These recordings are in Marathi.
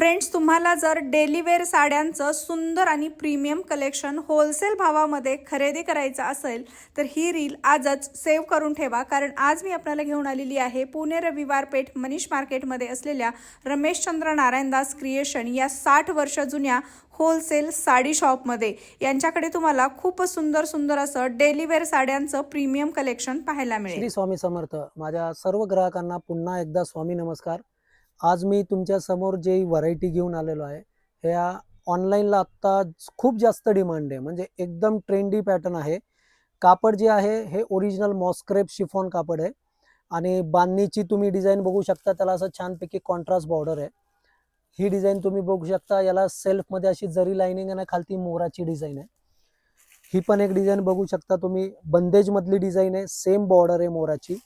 फ्रेंड्स, तुम्हाला जर डेली वेअर साड्यांचं सुंदर आणि प्रीमियम कलेक्शन होलसेल भावामध्ये खरेदी करायचं असेल तर ही रील आजच सेव्ह करून ठेवा, कारण आज मी आपल्याला घेऊन आलेली आहे पुणे रविवार पेठ मनीष मार्केटमध्ये असलेल्या रमेशचंद्र नारायणदास क्रिएशन या 60 वर्ष जुन्या होलसेल साडी शॉपमध्ये. यांच्याकडे तुम्हाला खूप सुंदर सुंदर असं डेली वेअर साड्यांचं प्रीमियम कलेक्शन पाहायला मिळेल. श्री स्वामी समर्थ. माझ्या सर्व ग्राहकांना पुन्हा एकदा स्वामी नमस्कार. आज मी तुमच्या समोर जे व्हरायटी घेऊन आलेलो आहे, ह्या ऑनलाईनला आत्ता खूप जास्त डिमांड आहे. म्हणजे एकदम ट्रेंडी पॅटर्न आहे. कापड जे आहे हे ओरिजिनल मॉस्क्रेप शिफॉन कापड आहे आणि बांधणीची तुम्ही डिझाईन बघू शकता. त्याला असं छानपैकी कॉन्ट्रास्ट बॉर्डर आहे. ही डिझाईन तुम्ही बघू शकता. याला सेल्फमध्ये अशी जरी लाइनिंग आणि खालती मोराची डिझाईन आहे. ही पण एक डिझाईन बघू शकता तुम्ही. बंदेज मधली डिझाईन आहे, सेम बॉर्डर आहे मोराची.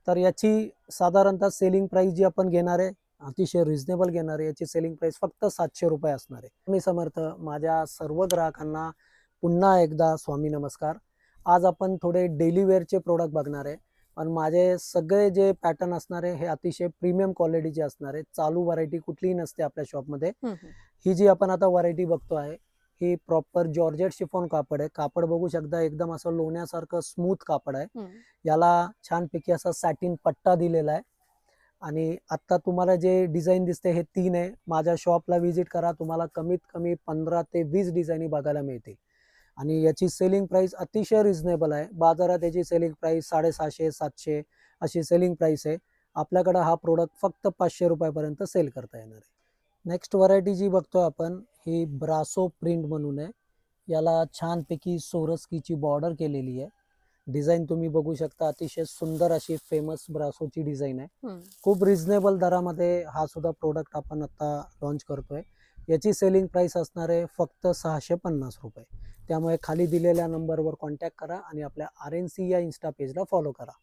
तर याची साधारणतः सेलिंग प्राइस जी आपण घेणार आहे अतिशय रिझनेबल घेणार आहे. याची सेलिंग प्राइस फक्त 700 रुपये असणार आहे. मी समर्थ. माझ्या सर्व ग्राहकांना पुन्हा एकदा स्वामी नमस्कार. आज आपण थोडे डेली वेअरचे प्रोडक्ट बघणार आहे. पण माझे सगळे जे पॅटर्न असणार आहे हे अतिशय प्रीमियम क्वालिटीचे असणार आहे. चालू व्हरायटी कुठलीही नसते आपल्या शॉपमध्ये. ही जी आपण आता व्हरायटी बघतो आहे ही प्रॉपर जॉर्जेट शिफॉन कापड आहे. कापड बघू शकता, एकदम असं लोण्यासारखं स्मूथ कापड आहे. याला छानपैकी असा सॅटिन पट्टा दिलेला आहे. आणि आता तुम्हाला जे डिझाईन दिसते हे 3 आहे. माझ्या शॉपला व्हिजिट करा, तुम्हाला कमीत कमी 15 ते 20 डिझाईनी बघायला मिळतील. आणि याची सेलिंग प्राइस अतिशय रिझनेबल आहे. बाजारात याची सेलिंग प्राइस 650 700 अशी सेलिंग प्राइस आहे. आपल्याकडे हा प्रोडक्ट फक्त 500 रुपयापर्यंत सेल करता येणार आहे. नेक्स्ट व्हरायटी जी बघतोय आपण ही ब्रासो प्रिंट म्हणून आहे. याला छानपैकी सोरस्कीची बॉर्डर केलेली आहे. डिझाईन तुम्ही बघू शकता, अतिशय सुंदर अशी फेमस ब्रासोची डिझाईन आहे. खूप रिझनेबल दरामध्ये हा सुद्धा प्रोडक्ट आपण आता लॉन्च करतोय. याची सेलिंग प्राइस असणार आहे फक्त 650 रुपये. त्यामुळे खाली दिलेल्या नंबरवर कॉन्टॅक्ट करा आणि आपल्या RNC या इन्स्टा पेजला फॉलो करा.